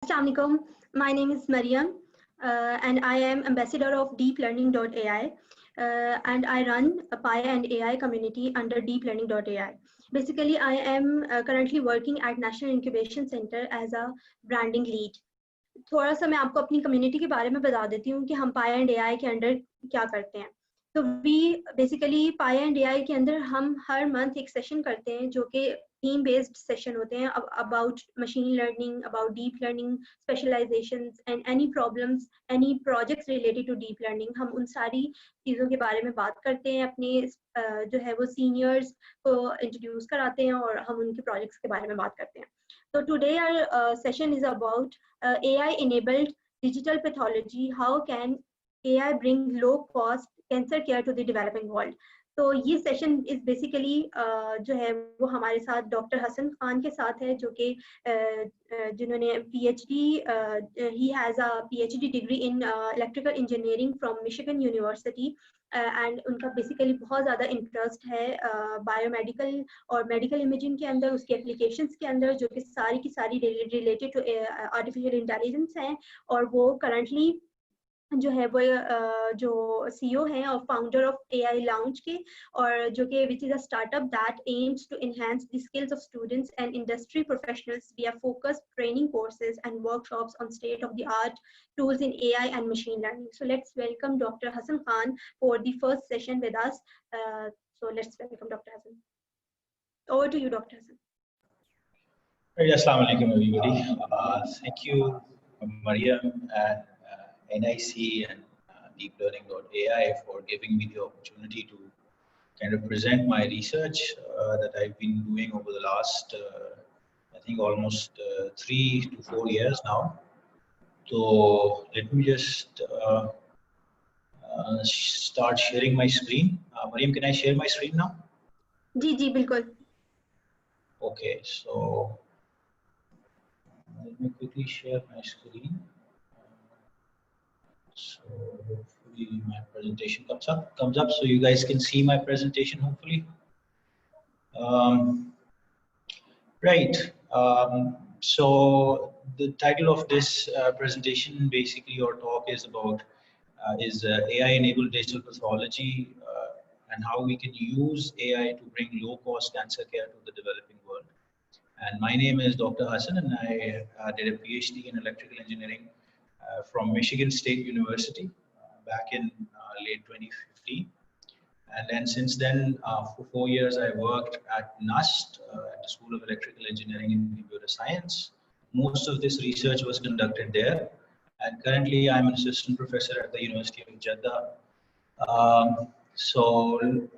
Assalamualaikum. My name is Mariam, and I am ambassador of deeplearning.ai, and I run a Pi and AI community under deeplearning.ai. Basically, I am currently working at National Incubation Center as a branding lead. थोड़ा सा मैं आपको अपनी community के बारे में बता देती हूँ कि हम पाई एंड एआई के अंडर क्या करते हैं। तो we basically pi and AI के अंदर हम हर मंथ एक सेशन करते हैं जो कि थीम बेस्ड सेशन होते हैं about machine learning, about deep learning, specialisations and any problems, any projects related to deep learning. हम उन सारी चीज़ों के बारे में बात करते हैं, अपने जो है वो सीनियर्स को इंट्रोड्यूस कराते हैं और हम उनके प्रोजेक्ट्स के बारे में बात करते हैं। So today our session is about AI-enabled digital pathology. How can AI bring low-cost cancer care to the developing world? तो ये सेशन इज बेसिकली जो है वो हमारे साथ डॉक्टर हसन खान के साथ है, जो कि जिन्होंने PhD he has a PhD degree in electrical engineering from Michigan university and उनका बेसिकली बहुत ज़्यादा इंटरेस्ट है बायोमेडिकल और मेडिकल इमेजिंग के अंदर, उसके एप्लीकेशंस के अंदर, जो कि सारी की सारी रिलेटेड टू आर्टिफिशियल इंटेलिजेंस हैं। और वो करंटली जो है वो जो सीईओ हैं और फाउंडर ऑफ एआई लाउंज के, और जो कि which is a startup that aims to enhance the skills of students and industry professionals via focused training courses and workshops on state of the art tools in AI and machine learning. So let's welcome Dr. Hassan Khan for the first session with us. So let's welcome Dr. Hassan. Over to you, Dr. Hassan. Assalamu alaikum, everybody. Thank you, Mariam and NIC and deeplearning.ai for giving me the opportunity to kind of present my research that I've been doing over the last, I think, almost 3 to 4 years now. So let me just start sharing my screen. Mariam, can I share my screen now? जी बिल्कुल. Okay, so let me quickly share my screen. So hopefully my presentation comes up so you guys can see my presentation, hopefully. Right. So the title of this presentation basically, or talk, is about AI-enabled digital pathology and how we can use AI to bring low-cost cancer care to the developing world. And my name is Dr. Hassan, and I did a PhD in electrical engineering from Michigan State University back in late 2015. And then since then, for 4 years, I worked at NUST, at the School of Electrical Engineering and Computer Science. Most of this research was conducted there. And currently, I'm an assistant professor at the University of Jeddah. So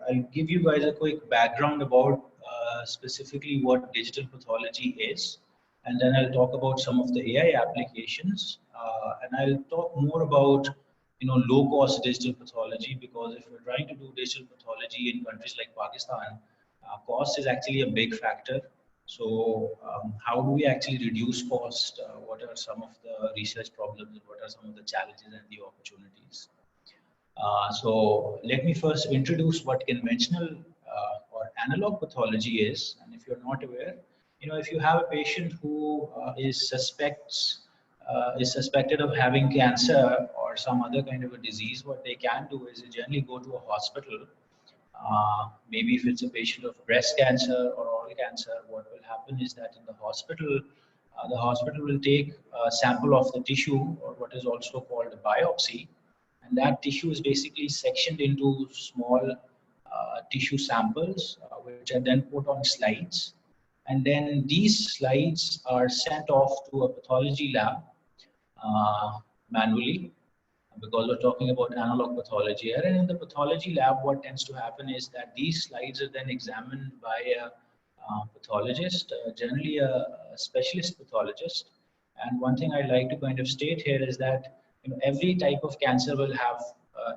I'll give you guys a quick background about specifically what digital pathology is. And then I'll talk about some of the AI applications. And I'll talk more about low-cost digital pathology, because if we're trying to do digital pathology in countries like Pakistan, cost is actually a big factor. So how do we actually reduce cost? What are some of the research problems? What are some of the challenges and the opportunities? So let me first introduce what conventional or analog pathology is. And if you're not aware, if you have a patient who is suspected of having cancer or some other kind of a disease, what they can do is they generally go to a hospital. Maybe if it's a patient of breast cancer or oral cancer, what will happen is that in the hospital will take a sample of the tissue, or what is also called a biopsy. And that tissue is basically sectioned into small tissue samples, which are then put on slides. And then these slides are sent off to a pathology lab manually, because we're talking about analog pathology here. And in the pathology lab, what tends to happen is that these slides are then examined by a pathologist, generally a specialist pathologist. And one thing I'd like to kind of state here is that every type of cancer will have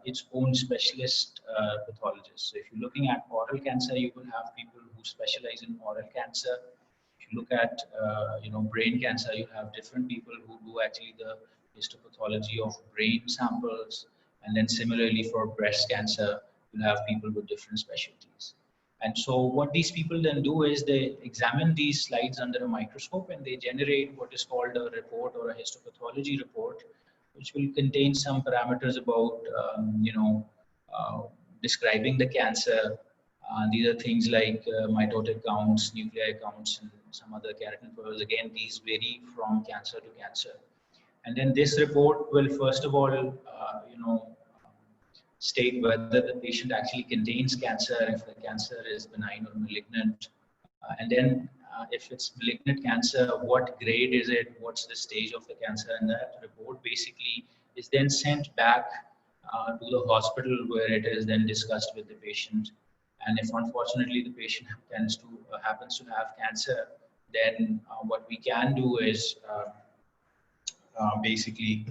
its own specialist pathologist. So if you're looking at oral cancer, you will have people who specialize in oral cancer. If you look at brain cancer, you have different people who do actually the histopathology of brain samples. And then similarly for breast cancer, you'll have people with different specialties. And so what these people then do is they examine these slides under a microscope and they generate what is called a report or a histopathology report, which will contain some parameters about, uh, describing the cancer. These are things like mitotic counts, nuclei counts, and some other keratin pearls. Again, these vary from cancer to cancer. And then this report will first of all, state whether the patient actually contains cancer, if the cancer is benign or malignant, and then if it's malignant cancer, what grade is it, what's the stage of the cancer, and that report basically is then sent back to the hospital where it is then discussed with the patient. And if unfortunately the patient happens to have cancer, then what we can do is basically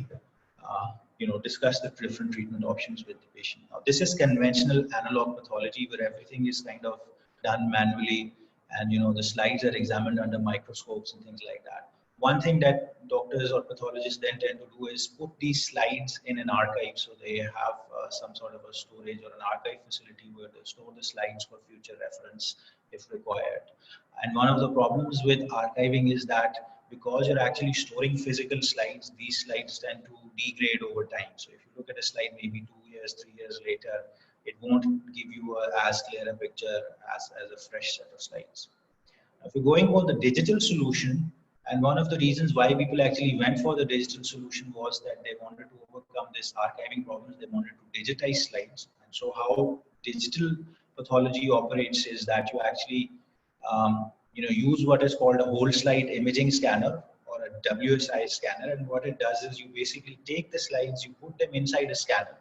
discuss the different treatment options with the patient. Now, this is conventional analog pathology where everything is kind of done manually, and the slides are examined under microscopes and things like that. One thing that doctors or pathologists then tend to do is put these slides in an archive, so they have some sort of a storage or an archive facility where they store the slides for future reference if required. And one of the problems with archiving is that because you're actually storing physical slides, these slides tend to degrade over time. So if you look at a slide maybe 2 years, 3 years later, it won't give you as clear a picture as a fresh set of slides. If you're going for the digital solution, and one of the reasons why people actually went for the digital solution was that they wanted to overcome this archiving problems, they wanted to digitize slides. And so how digital pathology operates is that you actually use what is called a whole slide imaging scanner or a WSI scanner. And what it does is you basically take the slides, you put them inside a scanner.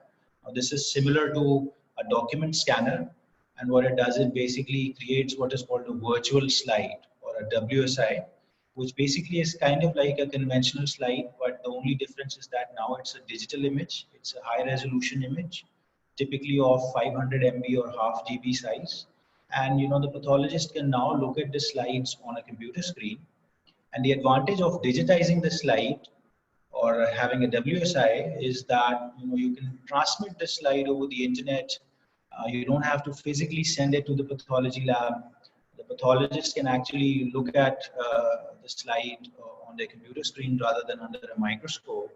Now, this is similar to a document scanner. And what it does is basically creates what is called a virtual slide or a WSI, which basically is kind of like a conventional slide, but the only difference is that now it's a digital image. It's a high resolution image, typically of 500 MB or half GB size. And the pathologist can now look at the slides on a computer screen. And the advantage of digitizing the slide or having a WSI is that you can transmit the slide over the internet. You don't have to physically send it to the pathology lab. The pathologist can actually look at the slide on their computer screen rather than under a microscope.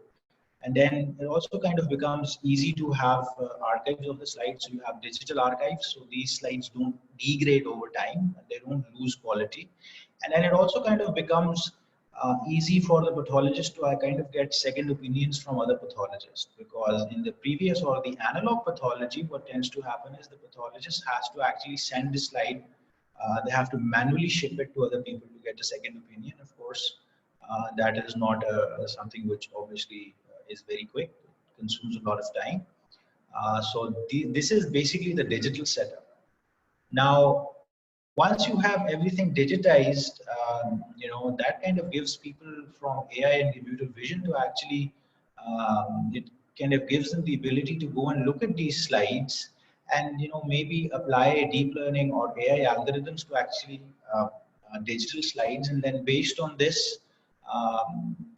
And then it also kind of becomes easy to have archives of the slides. So you have digital archives, so these slides don't degrade over time, they don't lose quality. And then it also kind of becomes easy for the pathologist to kind of get second opinions from other pathologists, because in the previous or the analog pathology, what tends to happen is the pathologist has to actually send the slide. They have to manually ship it to other people to get a second opinion. Of course, that is not something which obviously is very quick, it consumes a lot of time. This is basically the digital setup. Now, once you have everything digitized, that kind of gives people from AI and computer vision to actually, it kind of gives them the ability to go and look at these slides and, maybe apply deep learning or AI algorithms to actually digital slides. And then based on this,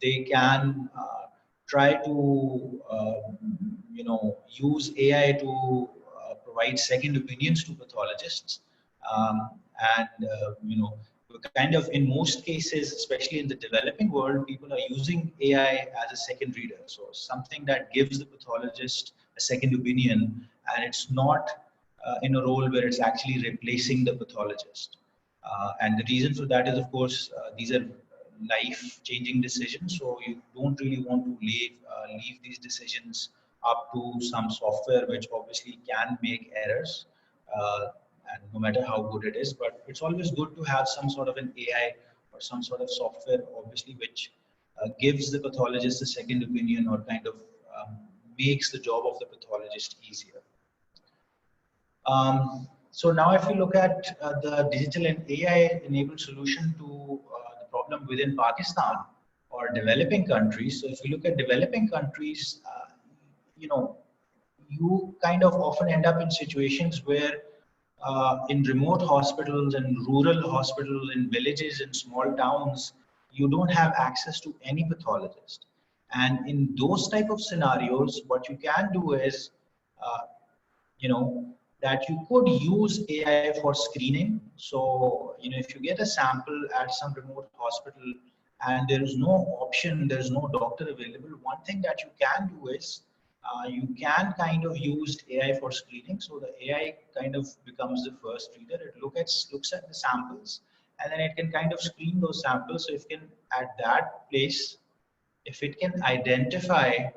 they can try to, use AI to provide second opinions to pathologists. Um, and kind of in most cases, especially in the developing world, people are using AI as a second reader. So something that gives the pathologist a second opinion, and it's not in a role where it's actually replacing the pathologist. And the reason for that is, of course, these are life-changing decisions. So you don't really want to leave these decisions up to some software, which obviously can make errors. And no matter how good it is, but it's always good to have some sort of an AI or some sort of software, obviously, which gives the pathologist a second opinion or kind of makes the job of the pathologist easier. So now if you look at the digital and AI enabled solution to the problem within Pakistan or developing countries. So if you look at developing countries, you kind of often end up in situations where in remote hospitals and rural hospitals in villages and small towns, you don't have access to any pathologist. And in those type of scenarios, what you can do is, uh, you know, that you could use AI for screening. So, if you get a sample at some remote hospital and there is no option, there's no doctor available, one thing that you can do is you can kind of use AI for screening. So the AI kind of becomes the first reader. It looks at the samples, and then it can kind of screen those samples. So if it can, at that place, if it can identify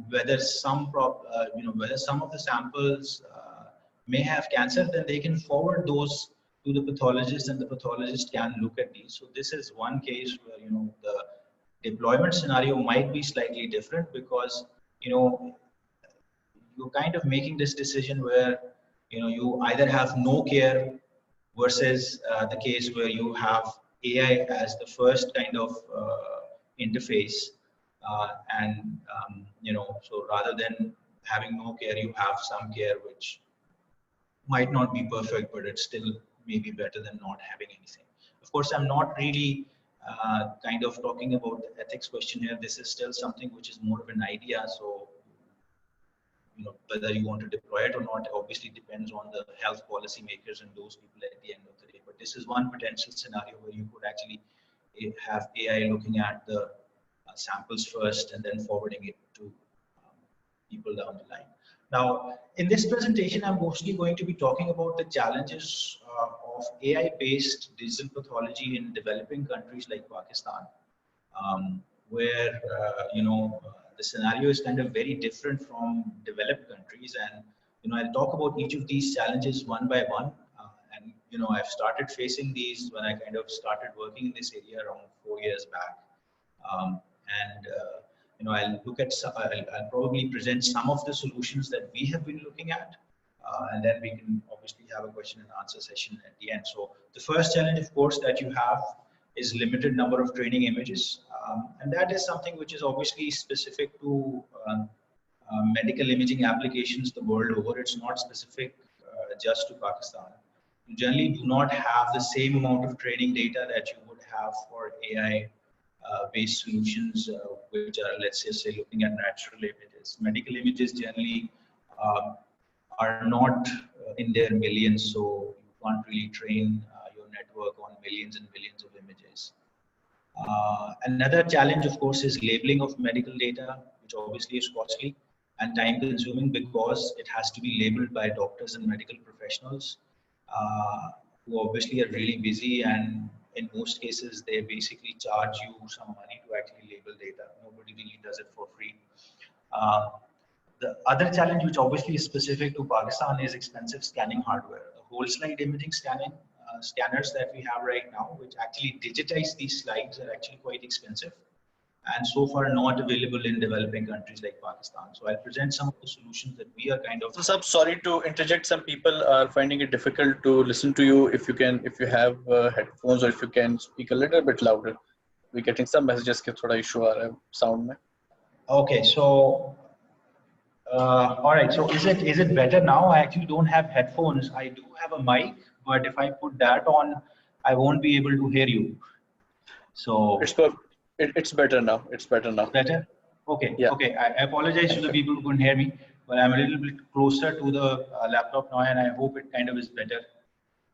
whether whether some of the samples may have cancer, then they can forward those to the pathologist, and the pathologist can look at these. So this is one case where the deployment scenario might be slightly different, because you're kind of making this decision where you either have no care versus the case where you have AI as the first kind of interface, and so rather than having no care, you have some care which might not be perfect, but it's still maybe better than not having anything. Of course, I'm not really kind of talking about the ethics question here. This is still something which is more of an idea. So whether you want to deploy it or not obviously depends on the health policy makers and those people at the end of the day. But this is one potential scenario where you could actually have AI looking at the samples first and then forwarding it to people down the line. Now, in this presentation, I'm mostly going to be talking about the challenges of AI-based digital pathology in developing countries like Pakistan, where the scenario is kind of very different from developed countries. And I'll talk about each of these challenges one by one. And I've started facing these when I kind of started working in this area around 4 years back. And I'll look at I'll probably present some of the solutions that we have been looking at, and then we can obviously have a question and answer session at the end. So the first challenge, of course, that you have is limited number of training images, and that is something which is obviously specific to medical imaging applications the world over. It's not specific just to Pakistan. You generally do not have the same amount of training data that you would have for AI based solutions, which are, let's say, looking at natural images. Medical images generally are not in their millions, so you can't really train your network on millions and millions of images. Another challenge, of course, is labeling of medical data, which obviously is costly and time consuming, because it has to be labeled by doctors and medical professionals who obviously are really busy, and in most cases they basically charge you some money to actually label data. Nobody really does it for free. The other challenge, which obviously is specific to Pakistan, is expensive scanning hardware. The whole slide imaging scanning scanners that we have right now, which actually digitize these slides, are actually quite expensive, and so far not available in developing countries like Pakistan. So I'll present some of the solutions that we are kind of. So, sir, sorry to interject. Some people are finding it difficult to listen to you. If you have headphones, or if you can speak a little bit louder. We're getting some messages कि थोड़ा issue आ रहा है sound में. Okay, so all right. So is it better now? I actually don't have headphones. I do have a mic, but if I put that on, I won't be able to hear you. So it's better now. It's better now. Better? Okay. Yeah. Okay. I apologize to the people who couldn't hear me, but I'm a little bit closer to the laptop now, and I hope it kind of is better.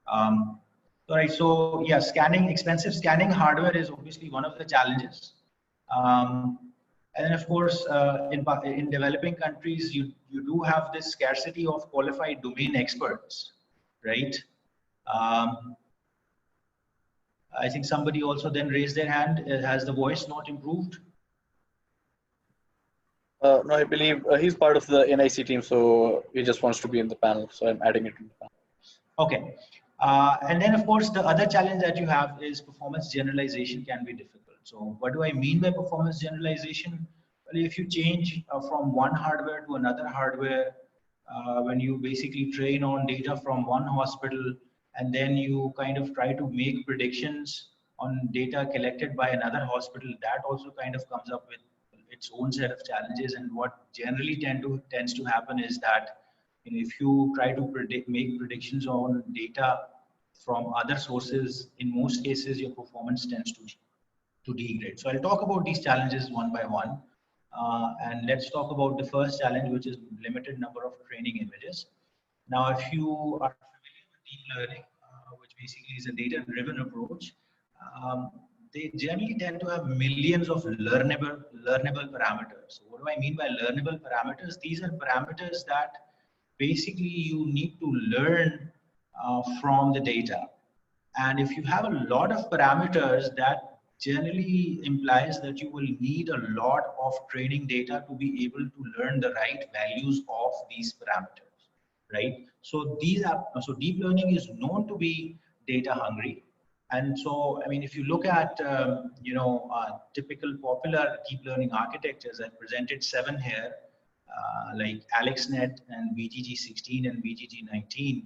All right. So yeah, expensive scanning hardware is obviously one of the challenges. And then, of course, in developing countries, you do have this scarcity of qualified domain experts, right? I think somebody also then raised their hand. Has the voice not improved? No, I believe he's part of the NIC team, so he just wants to be in the panel. So I'm adding it to the panel. Okay. And then, of course, the other challenge that you have is performance generalization can be difficult. So what do I mean by performance generalization? Well, if you change from one hardware to another hardware, when you basically train on data from one hospital, and then you kind of try to make predictions on data collected by another hospital, that also kind of comes up with its own set of challenges. And what generally tends to happen is that if you try to make predictions on data from other sources, in most cases your performance tends to degrade. So I'll talk about these challenges one by one. And let's talk about the first challenge, which is limited number of training images. Now, if you are familiar with deep learning, which basically is a data-driven approach, they generally tend to have millions of learnable parameters. So what do I mean by learnable parameters? These are parameters that basically you need to learn from the data. And if you have a lot of parameters, that generally implies that you will need a lot of training data to be able to learn the right values of these parameters, right? So so deep learning is known to be data hungry. And so, I mean, if you look at, typical popular deep learning architectures, I've presented 7 here, like AlexNet and BGG16 and BGG19.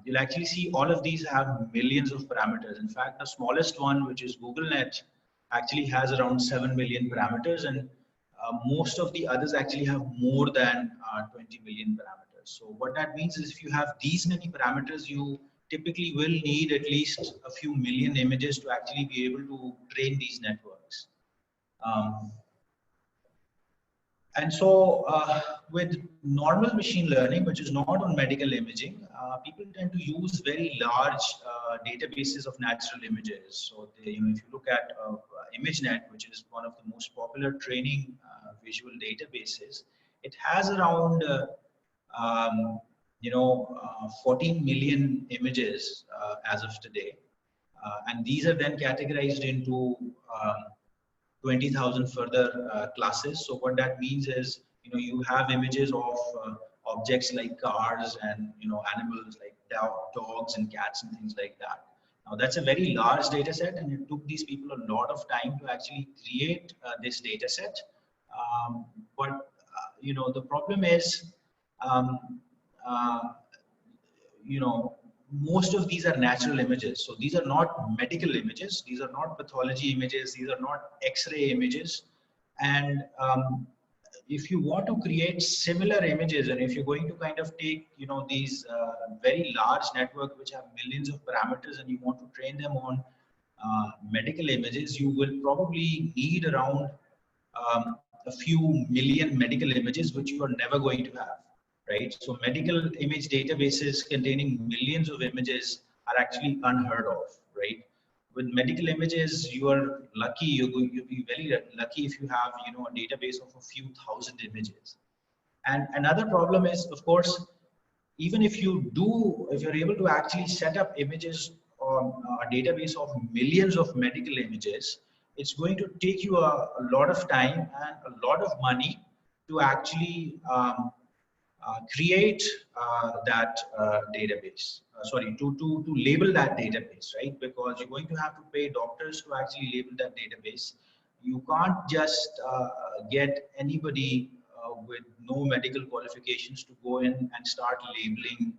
You'll actually see all of these have millions of parameters. In fact, the smallest one, which is GoogleNet, actually has around 7 million parameters, and most of the others actually have more than 20 million parameters. So what that means is if you have these many parameters, you typically will need at least a few million images to actually be able to train these networks. And so with normal machine learning, which is not on medical imaging, people tend to use very large databases of natural images. So they, if you look at Imagenet, which is one of the most popular training visual databases, it has around 14 million images as of today. And these are then categorized into 20,000 further classes. So what that means is, you have images of objects like cars and, animals like dogs and cats and things like that. Now that's a very large data set, and it took these people a lot of time to actually create this data set. But the problem is, uh, most of these are natural images. So these are not medical images. These are not pathology images. These are not X-ray images. And if you want to create similar images, and if you're going to kind of take, these very large network which have millions of parameters, and you want to train them on medical images, you will probably need around a few million medical images, which you are never going to have. Right? So medical image databases containing millions of images are actually unheard of, right? With medical images, you are lucky, you'll be very lucky if you have, a database of a few thousand images. And another problem is, of course, even if you're able to actually set up images on a database of millions of medical images, it's going to take you a lot of time and a lot of money to actually create that database. To label that database, right? Because you're going to have to pay doctors to actually label that database. You can't just get anybody with no medical qualifications to go in and start labeling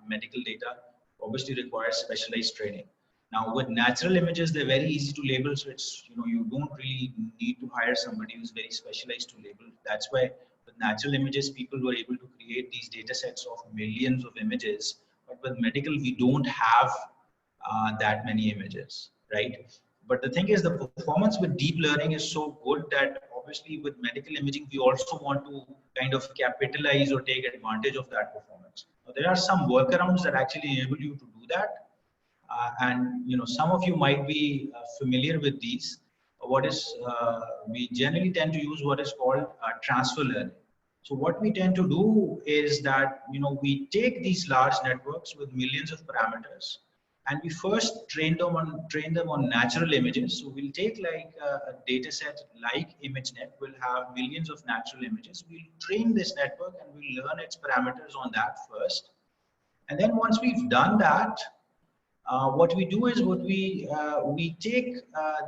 medical data. Obviously requires specialized training. Now with natural images, they're very easy to label, so it's, you don't really need to hire somebody who's very specialized to label. That's why with natural images, people were able to create these data sets of millions of images. But with medical, we don't have that many images, right? But the thing is, the performance with deep learning is so good that obviously with medical imaging, we also want to kind of capitalize or take advantage of that performance. Now, there are some workarounds that actually enable you to do that. And some of you might be familiar with these. We generally tend to use what is called transfer learning. So what we tend to do is that we take these large networks with millions of parameters, and we first train them on natural images. So we'll take like a data set like Imagenet, will have millions of natural images. We'll train this network and we'll learn its parameters on that first. And then once we've done that, what we do is we take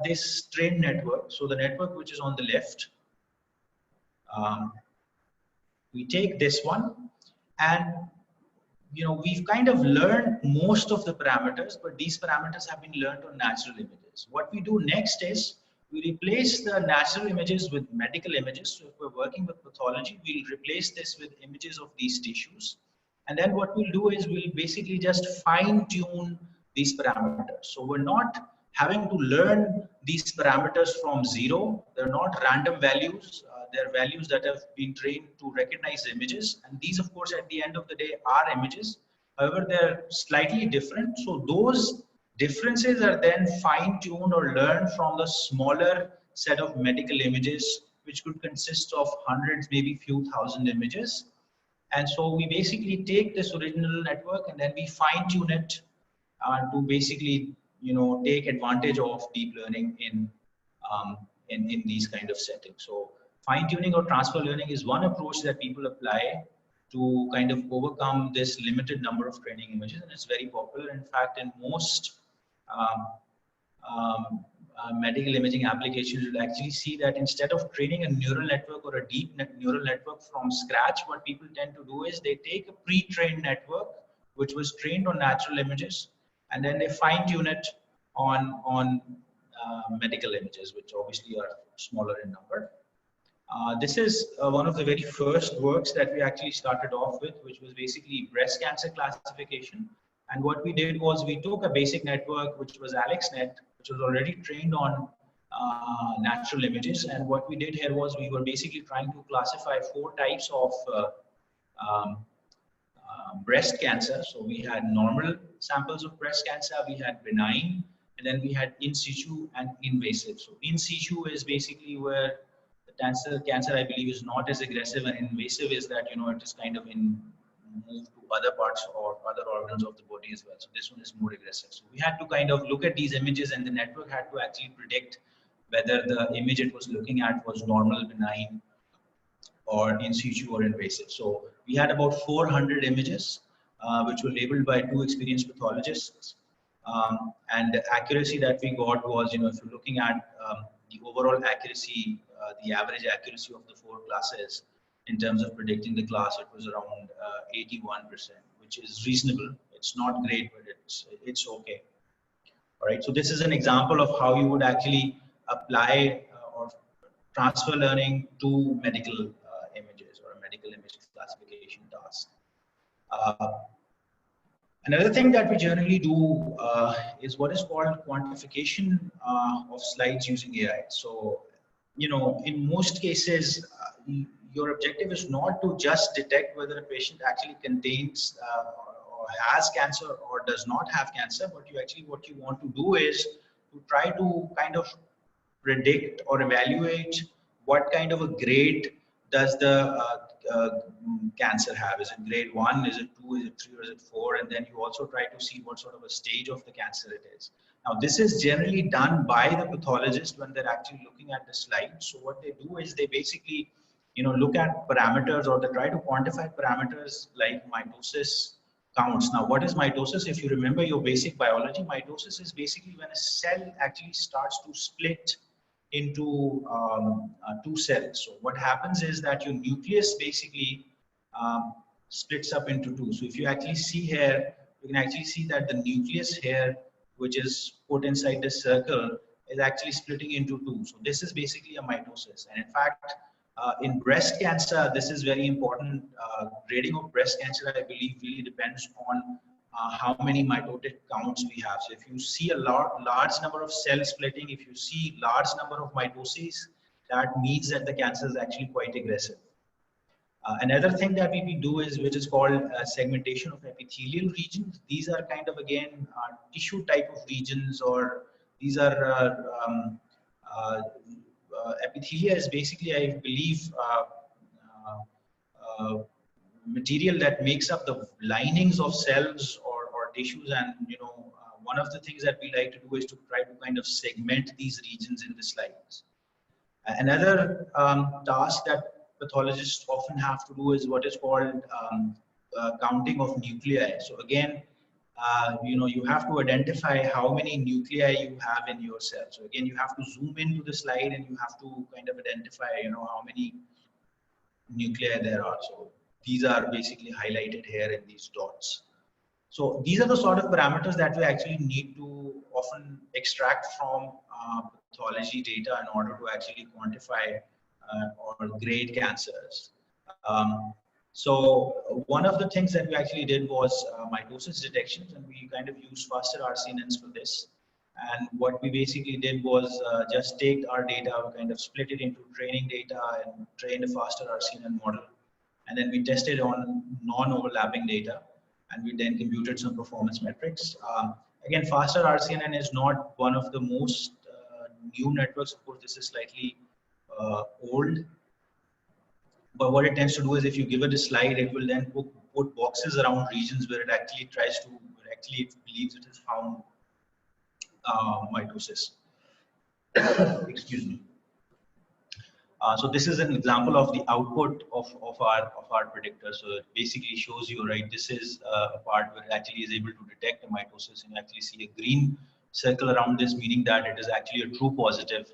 this trained network, so the network which is on the left, we take this one, and we've kind of learned most of the parameters, but these parameters have been learned on natural images. What we do next is we replace the natural images with medical images. So if we're working with pathology, we'll replace this with images of these tissues. And then what we'll do is we'll basically just fine tune these parameters. So we're not having to learn these parameters from zero. They're not random values. there are values that have been trained to recognize images, and these of course at the end of the day are images. However, they're slightly different. So those differences are then fine-tuned or learned from the smaller set of medical images, which could consist of hundreds, maybe few thousand images. And so we basically take this original network and then we fine-tune it to basically, take advantage of deep learning in these kind of settings. So fine-tuning or transfer learning is one approach that people apply to kind of overcome this limited number of training images, and it's very popular. In fact, in most um, medical imaging applications, you'll actually see that instead of training a neural network or a deep neural network from scratch, what people tend to do is they take a pre-trained network which was trained on natural images, and then they fine-tune it on medical images, which obviously are smaller in number. This is one of the very first works that we actually started off with, which was basically breast cancer classification. And what we did was we took a basic network, which was AlexNet, which was already trained on natural images. And what we did here was we were basically trying to classify 4 types of breast cancer. So we had normal samples of breast cancer, we had benign, and then we had in situ and invasive. So in situ is basically where the cancer I believe is not as aggressive, and invasive is that it is kind of moved to other parts or other organs of the body as well. So this one is more aggressive. So we had to kind of look at these images, and the network had to actually predict whether the image it was looking at was normal, benign, or in situ or invasive. So we had about 400 images, which were labeled by 2 experienced pathologists. And the accuracy that we got was, if you're looking at the overall accuracy, the average accuracy of the 4 classes in terms of predicting the class, it was around 81%, which is reasonable. It's not great, but it's okay. All right. So this is an example of how you would actually apply or transfer learning to medical images or a medical image classification task. Another thing that we generally do is what is called quantification of slides using AI. So, in most cases, your objective is not to just detect whether a patient actually contains or has cancer or does not have cancer, but what you want to do is to try to kind of predict or evaluate what kind of a grade does the cancer have. Is it grade 1, is it 2, is it 3, or is it 4? And then you also try to see what sort of a stage of the cancer it is. Now, this is generally done by the pathologist when they're actually looking at the slide. So what they do is they basically, look at parameters, or they try to quantify parameters like mitosis counts. Now, what is mitosis? If you remember your basic biology, mitosis is basically when a cell actually starts to split into 2 cells. So what happens is that your nucleus basically splits up into 2. So if you actually see here, you can actually see that the nucleus here, which is put inside the circle, is actually splitting into 2. So this is basically a mitosis. And in fact, in breast cancer, this is very important. Grading of breast cancer, I believe, really depends on how many mitotic counts we have. So if you see a large number of cell splitting, if you see large number of mitoses, that means that the cancer is actually quite aggressive. Another thing that we do is which is called segmentation of epithelial regions. These are kind of, again, tissue type of regions, or these are epithelia is basically, I believe, material that makes up the linings of cells or tissues. And one of the things that we like to do is to try to kind of segment these regions in the slides. Another task that pathologists often have to do is what is called counting of nuclei. So again, you have to identify how many nuclei you have in your cell. So again, you have to zoom into the slide and you have to kind of identify, how many nuclei there are. So these are basically highlighted here in these dots. So these are the sort of parameters that we actually need to often extract from pathology data in order to actually quantify or grade cancers. So one of the things that we actually did was mitosis detections, and we kind of used faster RCNNs for this. And what we basically did was just take our data, kind of split it into training data and train a faster RCNN model. And then we tested on non-overlapping data, and we then computed some performance metrics. Again, faster RCNN is not one of the most new networks. Of course, this is slightly old. But what it tends to do is if you give it a slide, it will then put boxes around regions where it actually tries to, it believes it has found mitosis. Excuse me. So this is an example of the output of our predictor. So it basically shows you, right, this is a part where it actually is able to detect a mitosis, and you actually see a green circle around this, meaning that it is actually a true positive.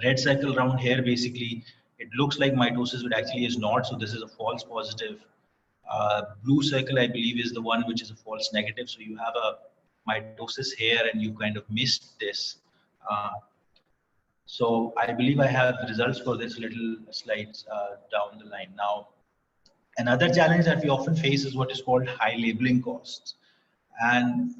Red circle around here, basically, it looks like mitosis, but actually is not. So this is a false positive. Blue circle, I believe, is the one which is a false negative. So you have a mitosis here, and you kind of missed this. So I believe I have the results for this little slides down the line. Now, another challenge that we often face is what is called high labeling costs. And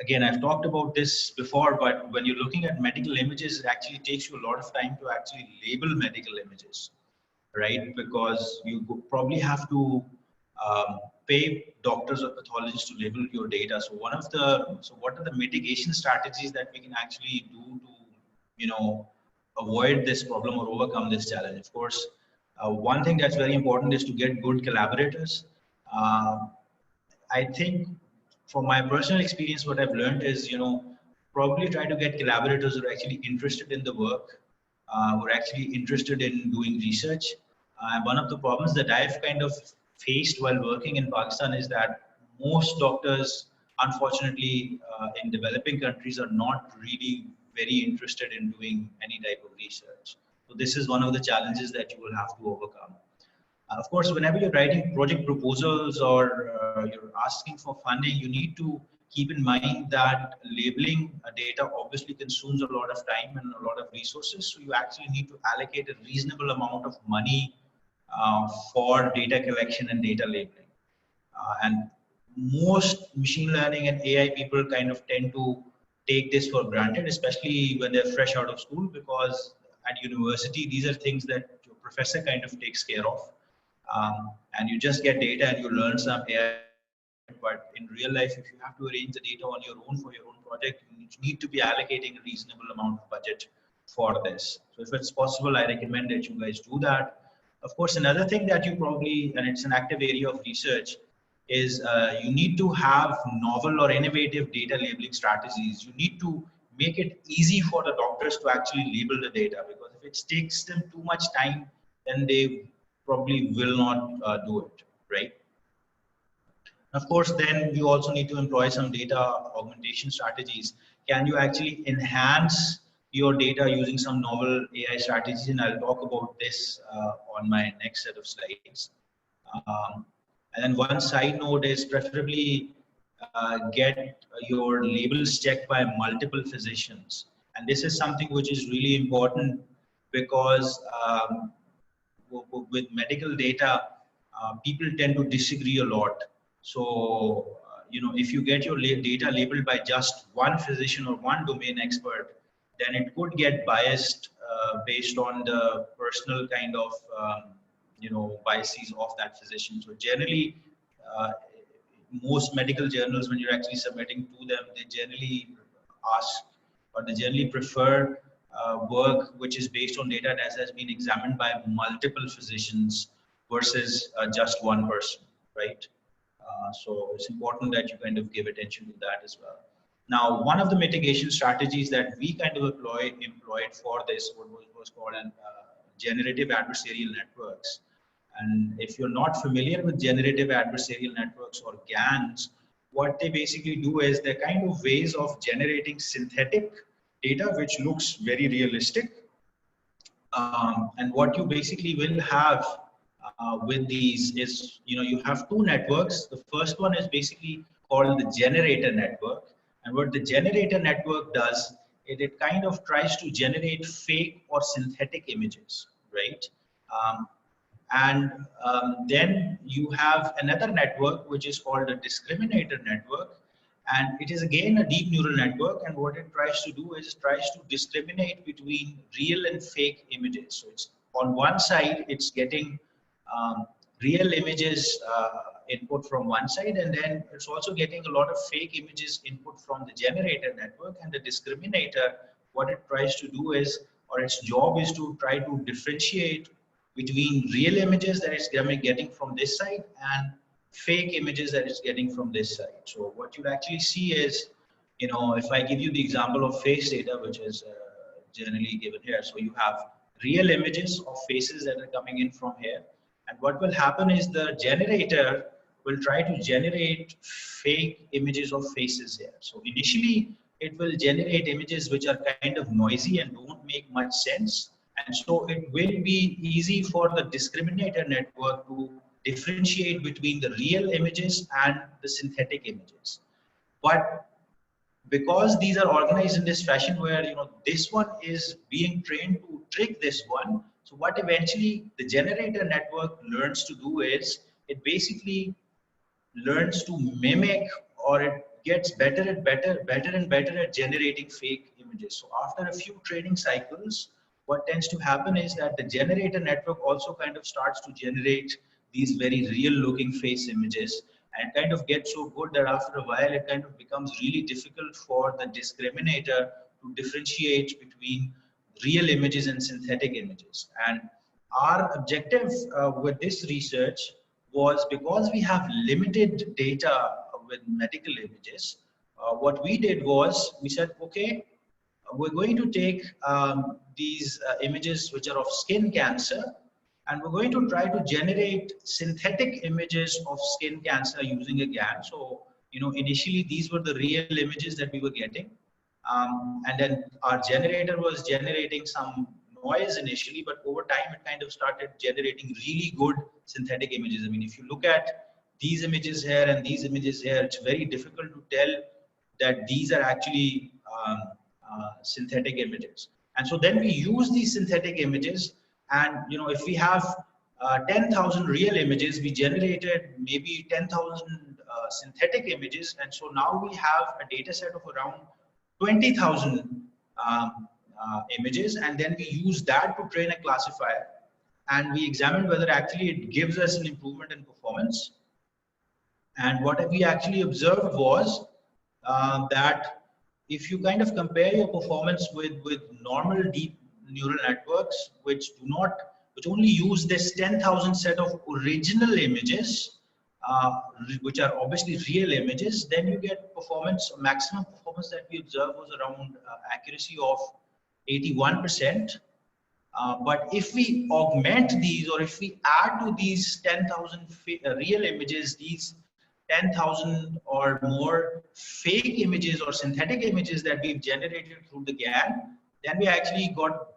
again, I've talked about this before, but when you're looking at medical images, it actually takes you a lot of time to actually label medical images, right? Because you probably have to pay doctors or pathologists to label your data. So what are the mitigation strategies that we can actually do to, avoid this problem or overcome this challenge? Of course, one thing that's very important is to get good collaborators. I think from my personal experience, what I've learned is, probably try to get collaborators who are actually interested in the work, who are actually interested in doing research. One of the problems that I've kind of faced while working in Pakistan is that most doctors, unfortunately, in developing countries are not really very interested in doing any type of research. So this is one of the challenges that you will have to overcome. Of course, whenever you're writing project proposals or you're asking for funding, you need to keep in mind that labeling data obviously consumes a lot of time and a lot of resources. So you actually need to allocate a reasonable amount of money for data collection and data labeling. And most machine learning and AI people kind of tend to take this for granted, especially when they're fresh out of school, because at university, these are things that your professor kind of takes care of. And you just get data and you learn some AI. But in real life, if you have to arrange the data on your own for your own project, you need to be allocating a reasonable amount of budget for this. So if it's possible, I recommend that you guys do that. Of course, another thing that you probably, and it's an active area of research, is you need to have novel or innovative data labeling strategies. You need to make it easy for the doctors to actually label the data, because if it takes them too much time, then they probably will not do it, right? Of course, then you also need to employ some data augmentation strategies. Can you actually enhance your data using some novel AI strategies? And I'll talk about this on my next set of slides. And then one side note is preferably get your labels checked by multiple physicians. And this is something which is really important because with medical data, people tend to disagree a lot. So, if you get your data labeled by just one physician or one domain expert, then it could get biased based on the personal kind of, biases of that physician. So generally, most medical journals, when you're actually submitting to them, they generally ask, or they generally prefer work which is based on data that has been examined by multiple physicians versus just one person, right? So it's important that you kind of give attention to that as well. Now, one of the mitigation strategies that we kind of employed for this was called generative adversarial networks. And if you're not familiar with generative adversarial networks or GANs, what they basically do is they're kind of ways of generating synthetic data which looks very realistic. And what you basically will have with these is, you have two networks. The first one is basically called the generator network. And what the generator network does, it kind of tries to generate fake or synthetic images, right? Then you have another network which is called a discriminator network, And it is again a deep neural network, and what it tries to do is tries to discriminate between real and fake images. So it's on one side, it's getting real images input from one side, and then it's also getting a lot of fake images input from the generator network. And the discriminator, what it tries to do is, or its job is to try to differentiate between real images that it's getting from this side and fake images that it's getting from this side. So what you'll actually see is, if I give you the example of face data, which is generally given here. So you have real images of faces that are coming in from here. And what will happen is the generator will try to generate fake images of faces here. So initially, it will generate images which are kind of noisy and don't make much sense. And so it will be easy for the discriminator network to differentiate between the real images and the synthetic images. But because these are organized in this fashion where this one is being trained to trick this one, so what eventually the generator network learns to do is it basically learns to mimic, or it gets better and better at generating fake images. So after a few training cycles, what tends to happen is that the generator network also kind of starts to generate these very real looking face images, and kind of gets so good that after a while it kind of becomes really difficult for the discriminator to differentiate between real images and synthetic images. And our objective with this research was, because we have limited data with medical images, what we did was we said, okay, we're going to take these images which are of skin cancer, and we're going to try to generate synthetic images of skin cancer using a GAN. So, initially these were the real images that we were getting. And then our generator was generating some noise initially, but over time it kind of started generating really good synthetic images. I mean, if you look at these images here and these images here, it's very difficult to tell that these are actually synthetic images. And so then we use these synthetic images, and if we have 10,000 real images, we generated maybe 10,000 synthetic images, and so now we have a data set of around 20,000 images, and then we use that to train a classifier, and we examine whether actually it gives us an improvement in performance. And what we actually observed was that if you kind of compare your performance with normal deep neural networks, which only use this 10,000 set of original images, which are obviously real images, then you get performance, maximum performance that we observed was around accuracy of 81%. But if we augment these, or if we add to these 10,000 real images, these 10,000 or more fake images or synthetic images that we've generated through the GAN, then we actually got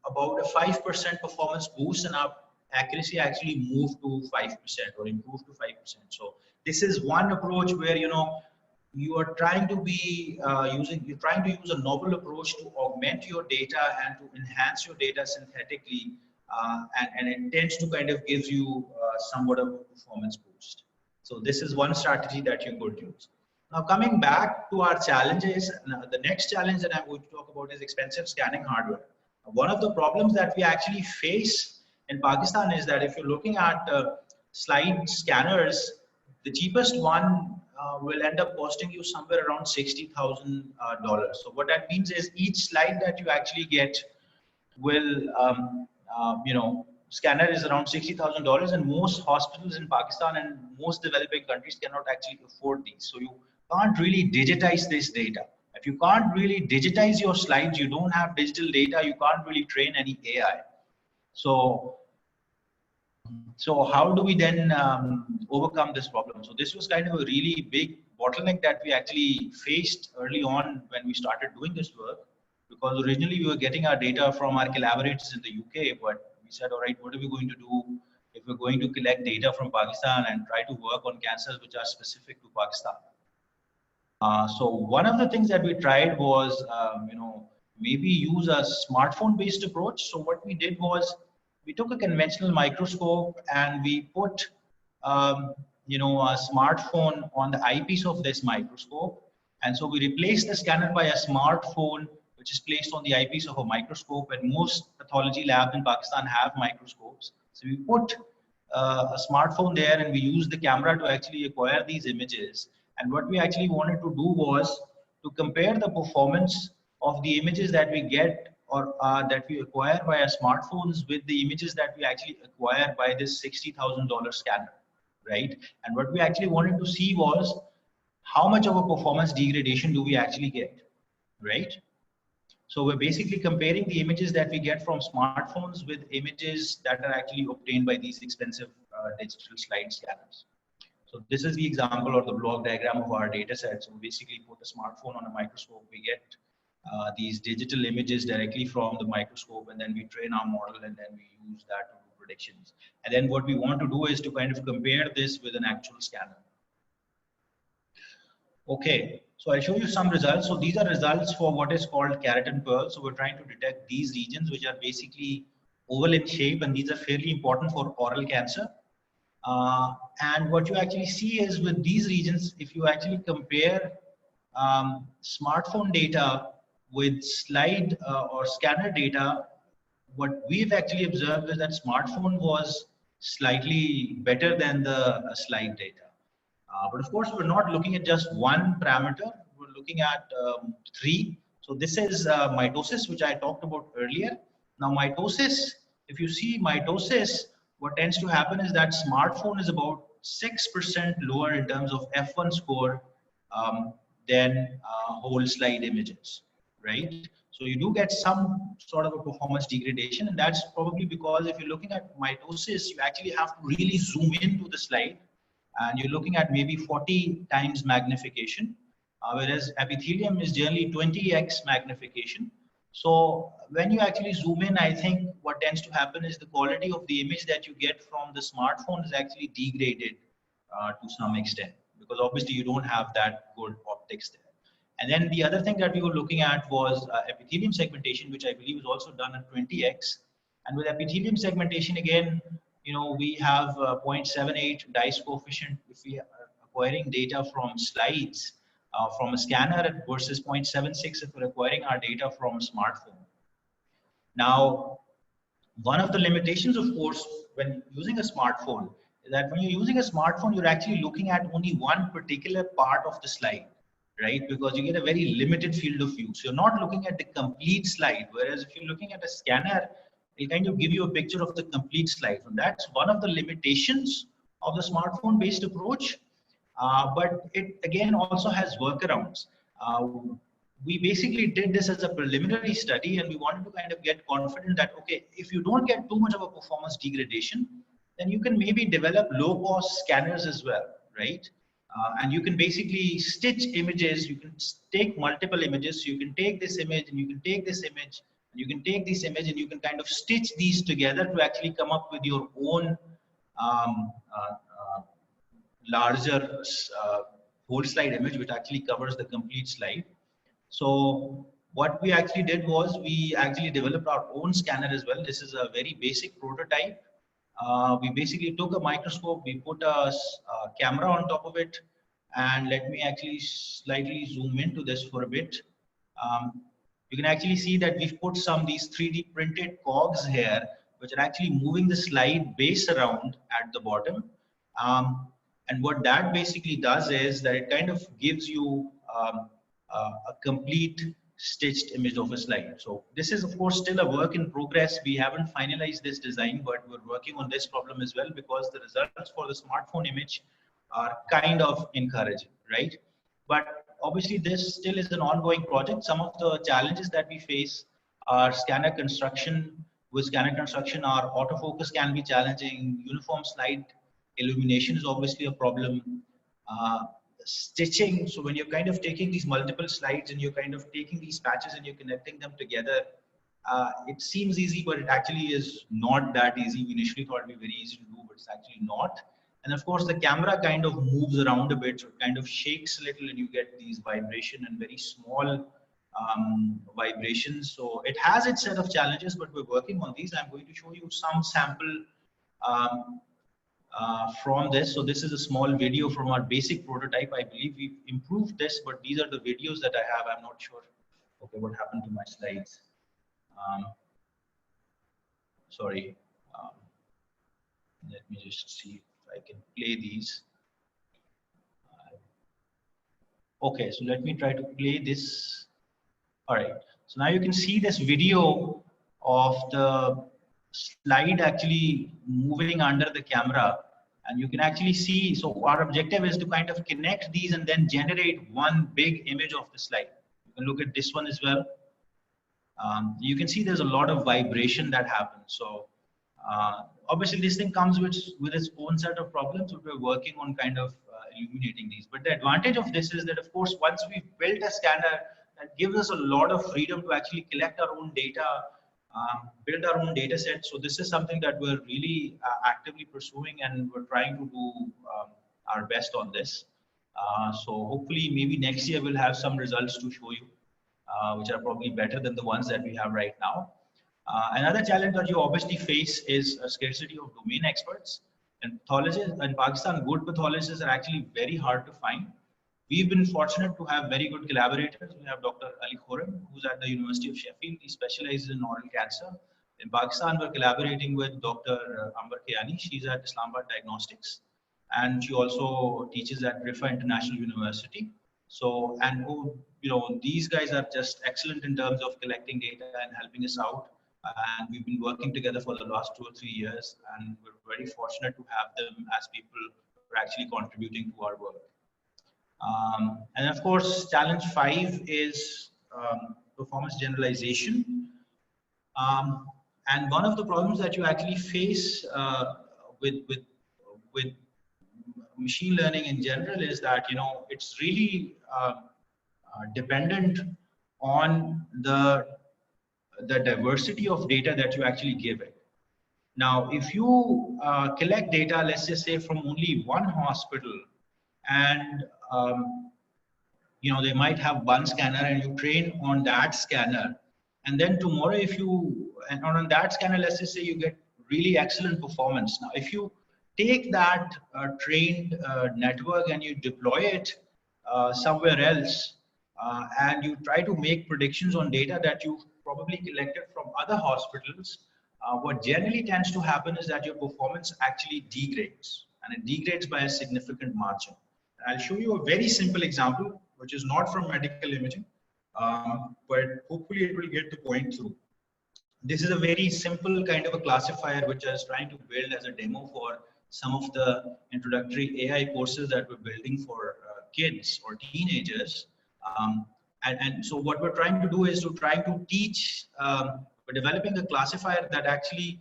about a 5% performance boost, and our accuracy actually moved to 5% or improved to 5%. So this is one approach where you are trying to be you're trying to use a novel approach to augment your data and to enhance your data synthetically, and it tends to kind of gives you somewhat of a performance boost. So this is one strategy that you could use. Now coming back to our challenges, the next challenge that I'm going to talk about is expensive scanning hardware. One of the problems that we actually face in Pakistan is that if you're looking at slide scanners, the cheapest one will end up costing you somewhere around $60,000. So what that means is each slide that you actually get will, scanner is around $60,000, and most hospitals in Pakistan and most developing countries cannot actually afford these. So you can't really digitize this data. If you can't really digitize your slides, you don't have digital data, you can't really train any AI. So how do we then overcome this problem? So this was kind of a really big bottleneck that we actually faced early on when we started doing this work, because originally we were getting our data from our collaborators in the UK, but we said, all right, what are we going to do if we're going to collect data from Pakistan and try to work on cancers which are specific to Pakistan? So one of the things that we tried was, maybe use a smartphone-based approach. So what we did was we took a conventional microscope and we put, a smartphone on the eyepiece of this microscope. And so we replace the scanner by a smartphone, which is placed on the eyepiece of a microscope. And most pathology labs in Pakistan have microscopes. So we put a smartphone there and we use the camera to actually acquire these images. And what we actually wanted to do was to compare the performance of the images that we get or that we acquire via smartphones with the images that we actually acquire by this $60,000 scanner, right? And what we actually wanted to see was how much of a performance degradation do we actually get, right? So we're basically comparing the images that we get from smartphones with images that are actually obtained by these expensive digital slide scanners. So this is the example or the block diagram of our data set. So we basically put a smartphone on a microscope, we get these digital images directly from the microscope, and then we train our model and then we use that to do predictions. And then what we want to do is to kind of compare this with an actual scanner. Okay, so I'll show you some results. So these are results for what is called keratin pearl. So we're trying to detect these regions which are basically oval in shape, and these are fairly important for oral cancer. And what you actually see is with these regions, if you actually compare smartphone data with slide or scanner data, what we've actually observed is that smartphone was slightly better than the slide data. But of course, we're not looking at just one parameter. We're looking at three. So this is mitosis, which I talked about earlier. Now mitosis, if you see mitosis, what tends to happen is that smartphone is about 6% lower in terms of F1 score than whole slide images, right? So you do get some sort of a performance degradation, and that's probably because if you're looking at mitosis, you actually have to really zoom into the slide, and you're looking at maybe 40 times magnification, whereas epithelium is generally 20x magnification. So when you actually zoom in, I think what tends to happen is the quality of the image that you get from the smartphone is actually degraded to some extent, because obviously you don't have that good optics there. And then the other thing that we were looking at was epithelium segmentation, which I believe is also done at 20x. And with epithelium segmentation, again, we have 0.78 dice coefficient if we are acquiring data from slides from a scanner versus 0.76 if we're acquiring our data from a smartphone. Now, one of the limitations, of course, when using a smartphone is that when you're using a smartphone, you're actually looking at only one particular part of the slide, right? Because you get a very limited field of view. So you're not looking at the complete slide. Whereas if you're looking at a scanner, it'll kind of give you a picture of the complete slide. And that's one of the limitations of the smartphone based approach. But it again also has workarounds. We basically did this as a preliminary study, and we wanted to kind of get confident that, okay, if you don't get too much of a performance degradation, then you can maybe develop low cost scanners as well, right? And you can basically stitch images. You can take multiple images. So you can take this image and you can take this image and you can take this image and you can kind of stitch these together to actually come up with your own larger whole slide image, which actually covers the complete slide. So what we actually did was we actually developed our own scanner as well. This is a very basic prototype. We basically took a microscope, we put a camera on top of it, and let me actually slightly zoom into this for a bit. You can actually see that we've put some these 3D printed cogs here, which are actually moving the slide base around at the bottom. And what that basically does is that it kind of gives you a complete stitched image of a slide. So this is of course still a work in progress. We haven't finalized this design, but we're working on this problem as well, because the results for the smartphone image are kind of encouraging, right? But obviously this still is an ongoing project. Some of the challenges that we face are scanner construction. With scanner construction, our autofocus can be challenging. Uniform slide illumination is obviously a problem. Stitching, so when you're kind of taking these multiple slides and you're kind of taking these patches and you're connecting them together, it seems easy, but it actually is not that easy. We initially thought it'd be very easy to do, but it's actually not. And of course the camera kind of moves around a bit, so it kind of shakes a little and you get these vibration and very small vibrations. So it has its set of challenges, but we're working on these. I'm going to show you some sample from this. So this is a small video from our basic prototype. I believe we've improved this, but these are the videos that I have. I'm not sure. Okay, what happened to my slides? Sorry. Let me just see if I can play these. Okay, so let me try to play this. All right, so now you can see this video of the slide actually moving under the camera, and you can actually see, so our objective is to kind of connect these and then generate one big image of the slide. You can look at this one as well. You can see there's a lot of vibration that happens. So obviously this thing comes with its own set of problems, but we're working on kind of illuminating these. But the advantage of this is that, of course, once we've built a scanner, that gives us a lot of freedom to actually collect our own data, build our own data set. So this is something that we're really actively pursuing, and we're trying to do our best on this. So hopefully maybe next year we'll have some results to show you, which are probably better than the ones that we have right now. Another challenge that you obviously face is a scarcity of domain experts. And pathologists in Pakistan, good pathologists are actually very hard to find. We've been fortunate to have very good collaborators. We have Dr. Ali Khurram, who's at the University of Sheffield. He specializes in oral cancer. In Pakistan, we're collaborating with Dr. Amber Kiani. She's at Islamabad Diagnostics, and she also teaches at Rifa International University. So, and you know, these guys are just excellent in terms of collecting data and helping us out. And we've been working together for the last 2 or 3 years, and we're very fortunate to have them as people who are actually contributing to our work. And of course, challenge 5 is performance generalization. And one of the problems that you actually face with machine learning in general is that, you know, it's really dependent on the diversity of data that you actually give it. Now, if you collect data, let's just say from only one hospital, and you know, they might have one scanner, and you train on that scanner, and then tomorrow if you, and on that scanner, let's just say you get really excellent performance. Now, if you take that trained network and you deploy it somewhere else, and you try to make predictions on data that you've probably collected from other hospitals, what generally tends to happen is that your performance actually degrades, and it degrades by a significant margin. And I'll show you a very simple example, which is not from medical imaging, but hopefully it will get the point through. This is a very simple kind of a classifier which I was trying to build as a demo for some of the introductory AI courses that we're building for kids or teenagers. And so what we're trying to do is to try to teach, we're developing a classifier that actually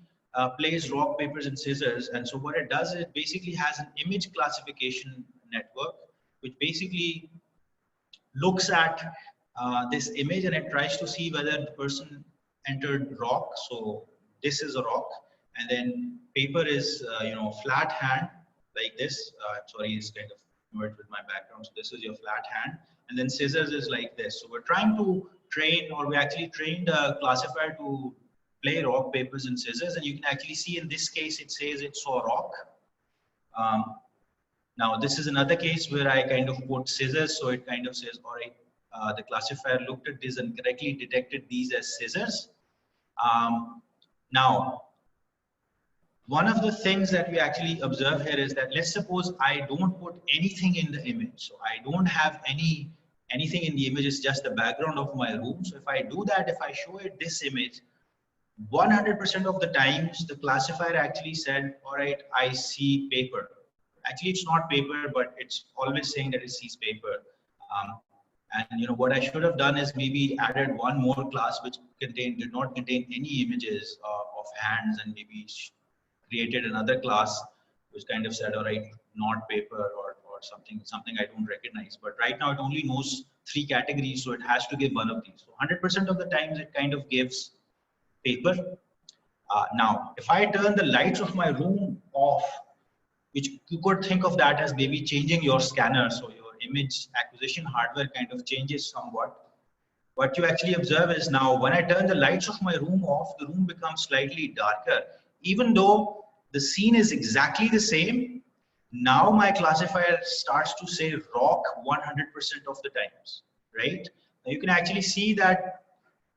plays rock, papers, and scissors. And so what it does is it basically has an image classification network, which basically looks at this image, and it tries to see whether the person entered rock. So this is a rock, and then paper is you know, flat hand like this. Sorry, it's kind of merged with my background. So this is your flat hand, and then scissors is like this. So we're trying to train, or we actually trained a classifier to play rock, papers, and scissors, and you can actually see in this case it says it saw rock. Now this is another case where I kind of put scissors, so it kind of says, all right, the classifier looked at this and correctly detected these as scissors. Now, one of the things that we actually observe here is that, let's suppose I don't put anything in the image. So I don't have anything in the image, it's just the background of my room. So if I do that, if I show it this image, 100% of the times the classifier actually said, all right, I see paper. Actually, it's not paper, but it's always saying that it sees paper. And you know, what I should have done is maybe added one more class which did not contain any images of hands, and maybe created another class which kind of said, all right, not paper, or something I don't recognize. But right now it only knows 3 categories, so it has to give one of these. So 100% of the times it kind of gives paper. Now, if I turn the lights of my room off, which you could think of that as maybe changing your scanner, so your image acquisition hardware kind of changes somewhat. What you actually observe is, now when I turn the lights of my room off, the room becomes slightly darker, even though the scene is exactly the same. Now my classifier starts to say rock 100% of the times, right? Now you can actually see that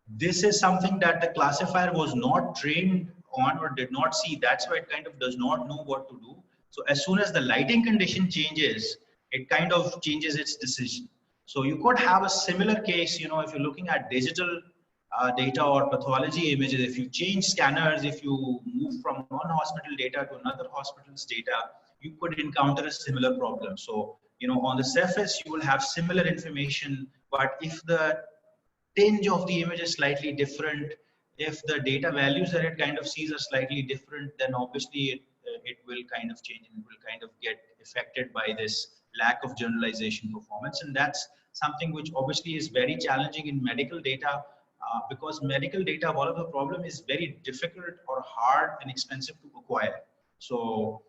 this is something that the classifier was not trained on or did not see. That's why it kind of does not know what to do. So as soon as the lighting condition changes, it kind of changes its decision. So you could have a similar case, you know, if you're looking at digital data or pathology images, if you change scanners, if you move from one hospital data to another hospital's data, you could encounter a similar problem. So, you know, on the surface, you will have similar information, but if the tinge of the image is slightly different, if the data values that it kind of sees are slightly different, then obviously it will kind of change and it will kind of get affected by this lack of generalization performance. And that's something which obviously is very challenging in medical data, because medical data, one of the problem is very difficult or hard and expensive to acquire. So,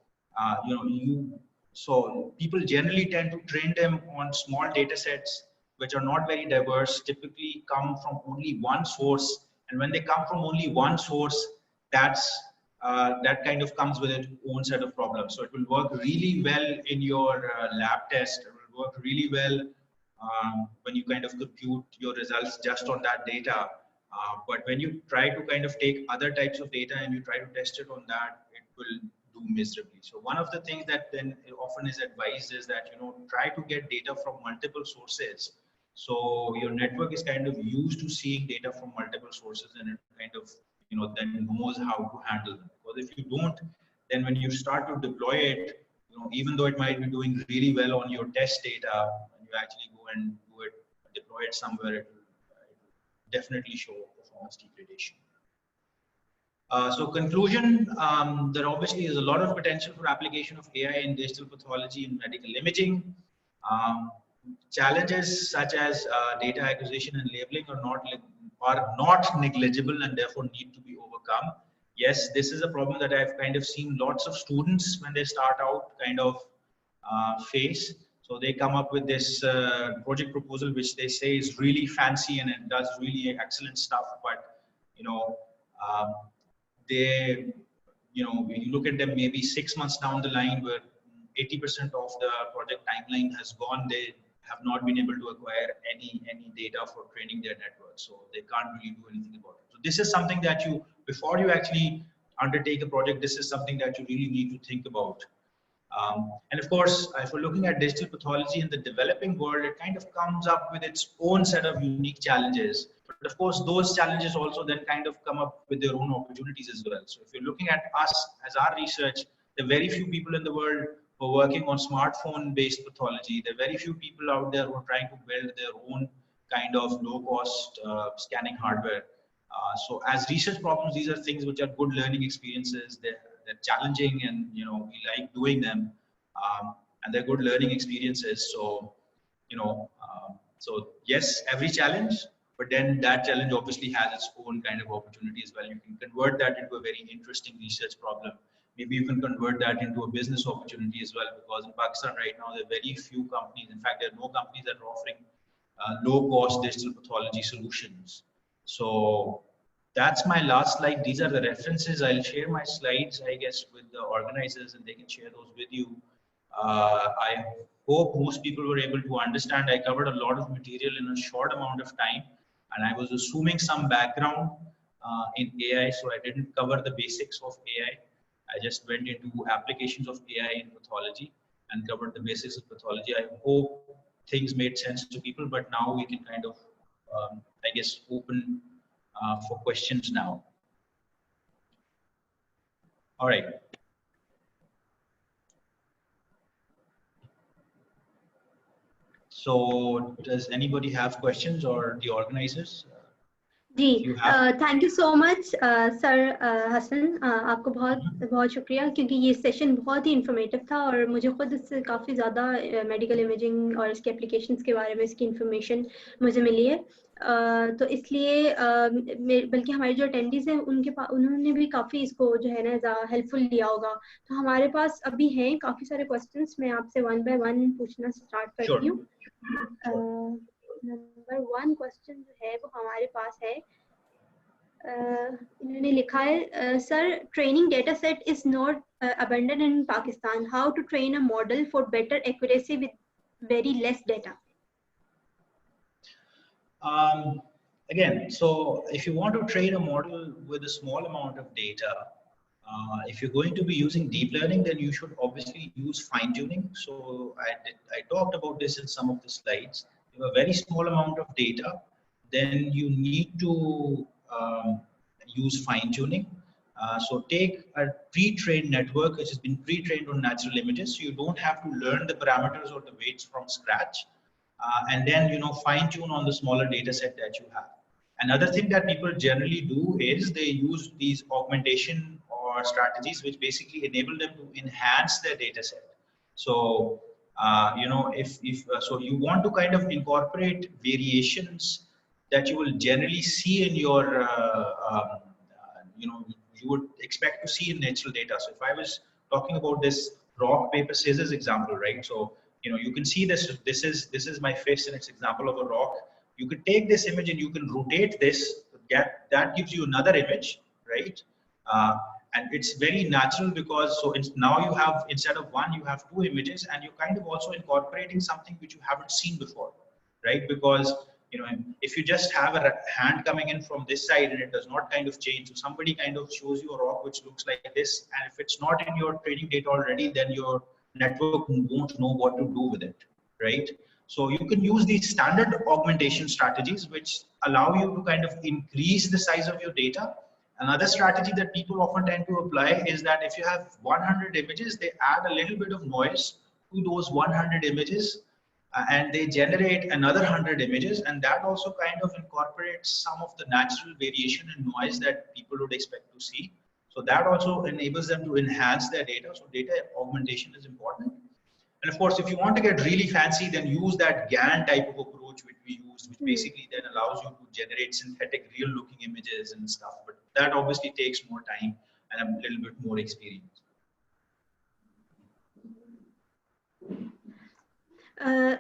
so people generally tend to train them on small data sets which are not very diverse, typically come from only one source. And when they come from only one source, that kind of comes with its own set of problems. So it will work really well in your lab test. It will work really well when you kind of compute your results just on that data. But when you try to kind of take other types of data and you try to test it on that, it will do miserably. So one of the things that then often is advised is that, you know, try to get data from multiple sources. So your network is kind of used to seeing data from multiple sources, and it kind of, you know, then knows how to handle them. Because if you don't, then when you start to deploy it, you know, even though it might be doing really well on your test data, when you actually go and do it, deploy it somewhere, it will definitely show performance degradation. So conclusion, there obviously is a lot of potential for application of AI in digital pathology and medical imaging. Challenges such as data acquisition and labeling are not negligible and therefore need to be overcome. Yes, this is a problem that I've kind of seen lots of students when they start out kind of face. So they come up with this project proposal, which they say is really fancy and it does really excellent stuff. But, you know, they, you know, you look at them maybe 6 months down the line where 80% of the project timeline has gone. They have not been able to acquire any data for training their network. So they can't really do anything about it. So this is something that you, before you actually undertake a project, this is something that you really need to think about. And of course, if we're looking at digital pathology in the developing world, it kind of comes up with its own set of unique challenges. But of course, those challenges also then kind of come up with their own opportunities as well. So if you're looking at us as our research, there are very few people in the world who are working on smartphone-based pathology. There are very few people out there who are trying to build their own kind of low-cost scanning hardware. So as research problems, these are things which are good learning experiences. They're challenging, and you know, we like doing them, and they're good learning experiences. So, you know, so yes, every challenge, but then that challenge obviously has its own kind of opportunity as well. You can convert that into a very interesting research problem. Maybe you can convert that into a business opportunity as well, because in Pakistan right now, there are very few companies. In fact, there are no companies that are offering low-cost digital pathology solutions. So that's my last slide. These are the references. I'll share my slides, I guess, with the organizers, and they can share those with you. I hope most people were able to understand. I covered a lot of material in a short amount of time, and I was assuming some background in AI, so I didn't cover the basics of AI. I just went into applications of AI in pathology and covered the basics of pathology. I hope things made sense to people, but now we can kind of, I guess, open for questions now. All right. So does anybody have questions, or the organizers? जी, thank you so much sir Hassan, आपको बहुत बहुत शुक्रिया, क्योंकि ये session बहुत ही informative था और मुझे खुद इससे काफ़ी ज़्यादा मेडिकल इमेजिंग और इसके एप्लीकेशंस के बारे में इसकी इन्फॉर्मेशन मुझे मिली है। तो इसलिए बल्कि हमारे जो अटेंडीज हैं उन्होंने भी काफ़ी इसको जो है ना हेल्पफुल लिया होगा। तो हमारे पास अभी हैं काफ़ी सारे क्वेश्चंस, मैं आपसे वन बाय वन पूछना स्टार्ट करती हूँ। नंबर 1 क्वेश्चन जो है वो हमारे पास है, इन्होंने लिखा है sir training data set is not abundant in Pakistan. How to train a model for better accuracy with very less data? Again, so if you want to train a model with a small amount of data, if you're going to be using deep learning, then you should obviously use fine tuning. So I talked about this in some of the slides. You have a very small amount of data, then you need to use fine tuning. So take a pre-trained network which has been pre-trained on natural images. So you don't have to learn the parameters or the weights from scratch. And then fine tune on the smaller data set that you have. Another thing that people generally do is they use these augmentation or strategies which basically enable them to enhance their data set. So so you want to kind of incorporate variations that you will generally see in your you would expect to see in natural data. So if I was talking about this rock paper scissors example, right? So you can see this is my fist and it's example of a rock. You could take this image and you can rotate this, that gives you another image, right? And it's very natural because now you have, instead of one, you have two images, and you're kind of also incorporating something which you haven't seen before, right? Because if you just have a hand coming in from this side and it does not kind of change, so somebody kind of shows you a rock which looks like this, and if it's not in your training data already, then your network won't know what to do with it, right? So you can use these standard augmentation strategies which allow you to kind of increase the size of your data. Another strategy that people often tend to apply is that if you have 100 images, they add a little bit of noise to those 100 images, and they generate another 100 images, and that also kind of incorporates some of the natural variation and noise that people would expect to see. So that also enables them to enhance their data. So data augmentation is important. And of course, if you want to get really fancy, then use that GAN type of approach which we used, which basically then allows you to generate synthetic real looking images and stuff. But that obviously takes more time and a little bit more experience.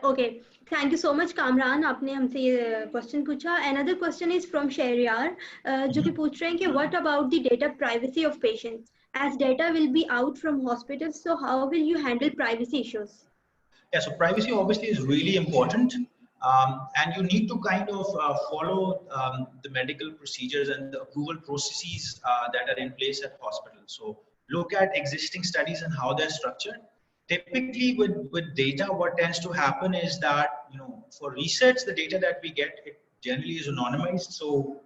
Okay, thank you so much, Kamran. आपने हमसे ये question पूछा. Another question is from Shehryar, जो कि पूछ रहे हैं कि what about the data privacy of patients? As data will be out from hospitals, so how will you handle privacy issues? Yeah, so privacy obviously is really important, and you need to kind of follow the medical procedures and the approval processes that are in place at hospitals. So look at existing studies and how they're structured. Typically with data, what tends to happen is that, for research, the data that we get, it generally is anonymized. So,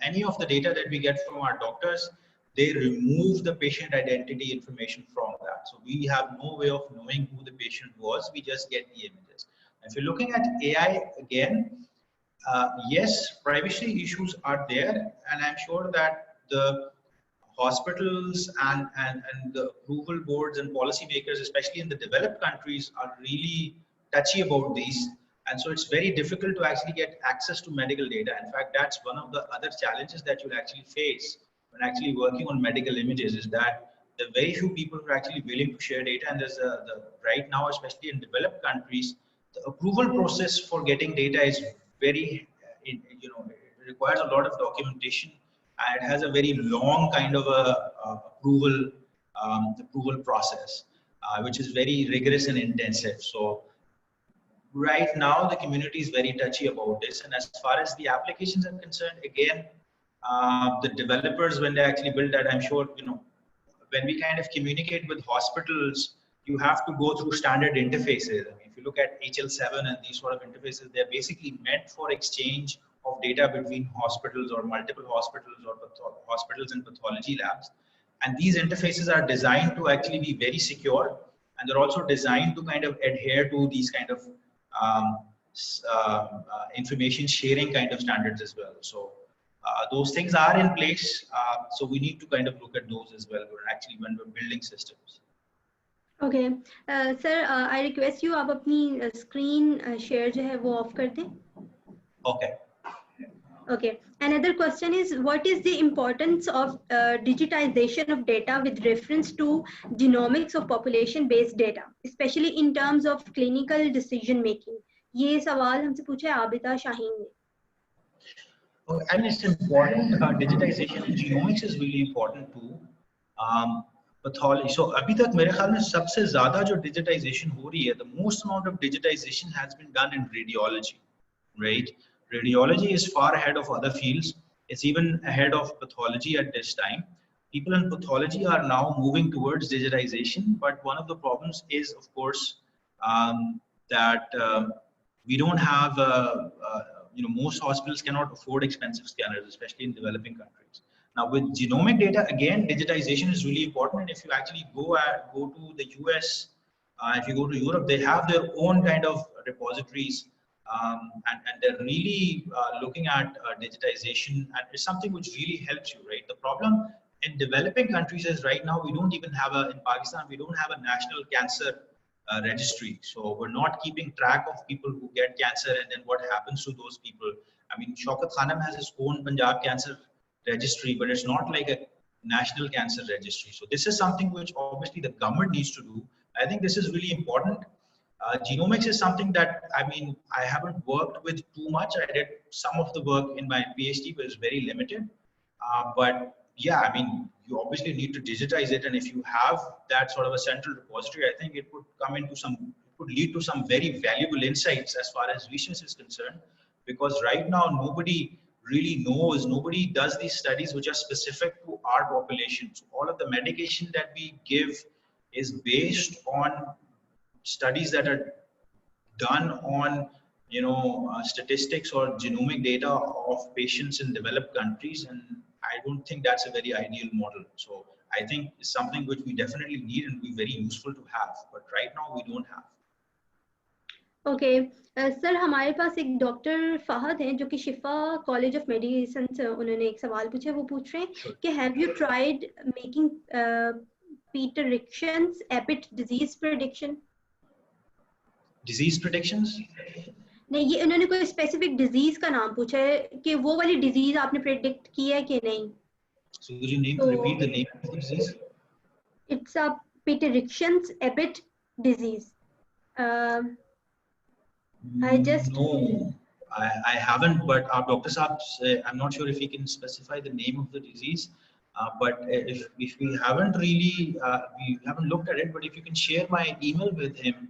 any of the data that we get from our doctors, they remove the patient identity information from that. So we have no way of knowing who the patient was. We just get the images. If you're looking at AI again, yes, privacy issues are there. And I'm sure that the hospitals and the approval boards and policymakers, especially in the developed countries, are really touchy about these. And so it's very difficult to actually get access to medical data. In fact, that's one of the other challenges that you'll actually face when actually working on medical images, is that there are very few people who are actually willing to share data. And there's right now, especially in developed countries, the approval process for getting data is very, it requires a lot of documentation. And it has a very long kind of approval process, which is very rigorous and intensive. So right now, the community is very touchy about this. And as far as the applications are concerned, again, the developers, when they actually build that, I'm sure, when we kind of communicate with hospitals, you have to go through standard interfaces. I mean, if you look at HL7 and these sort of interfaces, they're basically meant for exchange of data between hospitals or multiple hospitals or hospitals and pathology labs. And these interfaces are designed to actually be very secure. And they're also designed to kind of adhere to these kind of information sharing kind of standards as well. So those things are in place. So we need to kind of look at those as well when we're building systems. Okay, sir, I request you आप अपनी screen share जो है वो off कर दें. Okay. Okay. Another question is, what is the importance of digitization of data with reference to genomics of population-based data, especially in terms of clinical decision making? ये सवाल हमसे पूछा है आबिदा शाहीन ने. I mean, it's important. Digitization of genomics is really important too. Pathology. So, अभी तक मेरे ख्याल में सबसे ज़्यादा जो digitization हो रही है, the most amount of digitization has been done in radiology, right? Radiology is far ahead of other fields. It's even ahead of pathology at this time. People in pathology are now moving towards digitization, but one of the problems is, of course, that we don't have most hospitals cannot afford expensive scanners, especially in developing countries. Now with genomic data, again, digitization is really important. And if you actually go to the US, if you go to Europe, they have their own kind of repositories, and they're really looking at digitization, and it's something which really helps you, right? The problem in developing countries is right now we don't even have in Pakistan, we don't have a national cancer registry. So we're not keeping track of people who get cancer and then what happens to those people. I mean, Shaukat Khanam has his own Punjab cancer registry, but it's not like a national cancer registry. So this is something which obviously the government needs to do. I think this is really important. Genomics is something that, I mean, I haven't worked with too much. I did some of the work in my PhD, but it's very limited. But yeah, I mean, you obviously need to digitize it, and if you have that sort of a central repository, I think it would it could lead to some very valuable insights as far as research is concerned. Because right now, nobody really knows, nobody does these studies which are specific to our population. So all of the medication that we give is based on studies that are done on statistics or genomic data of patients in developed countries, and I don't think that's a very ideal model. So I think it's something which we definitely need and be very useful to have, but right now we don't have. Okay sir, हमारे पास एक doctor Fahad हैं जो कि शिफा college of medicine से उन्होंने एक सवाल पूछा। वो पूछ रहे हैं कि have you tried making predictions about disease prediction? Disease predictions? नहीं, ये उन्होंने कोई स्पेसिफिक डिजीज का नाम पूछा है कि वो वाली डिजीज आपने प्रेडिक्ट की है कि नहीं। So would you repeat the name of the disease? It's a predictions about disease. I just no, I haven't, but our Dr. Saab, I'm not sure if he can specify the name of the disease. But if we haven't really, we haven't looked at it, but if you can share my email with him,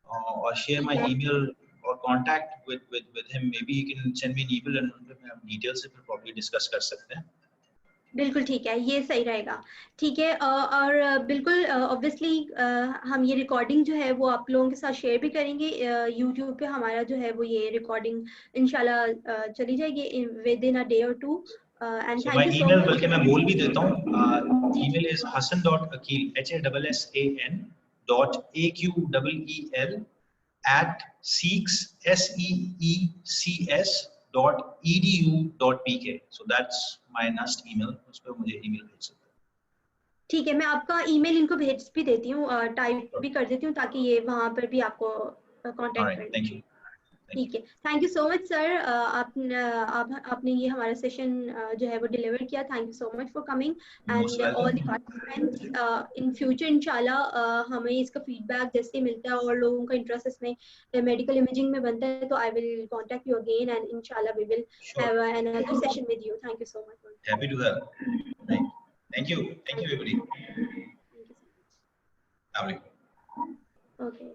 or share my email or contact with him, maybe he can send me an email and details if we probably discuss कर सकते हैं। बिल्कुल ठीक है, ये सही रहेगा। ठीक है, और बिल्कुल ऑब्वियसली हम ये रिकॉर्डिंग जो है वो आप लोगों के साथ शेयर भी करेंगे। यूट्यूब पे हमारा जो है वो ये रिकॉर्डिंग इंशाल्लाह चली जाएगी विद इन अ डे और two. And thank you so much. बल्कि मैं बोल भी देता हूँ, email is hassan.aqeel HASSAN.AQEEL @seecs.edu.pk. So that's my NUST email. उस पर मुझे ईमेल भेज सकते हैं। ठीक है, मैं आपका ईमेल इनको भेज भी देती हूँ, टाइप भी कर देती हूँ ताकि ये वहाँ पर भी आपको कांटेक्ट करें। Thank you. ठीक है, thank you so much sir. आपने ये हमारा सेशन जो है वो डिलीवर किया। Thank you so much for coming and all the participants. In future इंशाल्लाह हमें इसका फीडबैक जैसे मिलता है और लोगों का इंटरेस्ट इसमें मेडिकल इमेजिंग में बनता है तो I will contact you again and इंशाल्लाह we will have another session with you. Thank you so much. Happy to help. Thank you everybody. Thank you so much. Okay.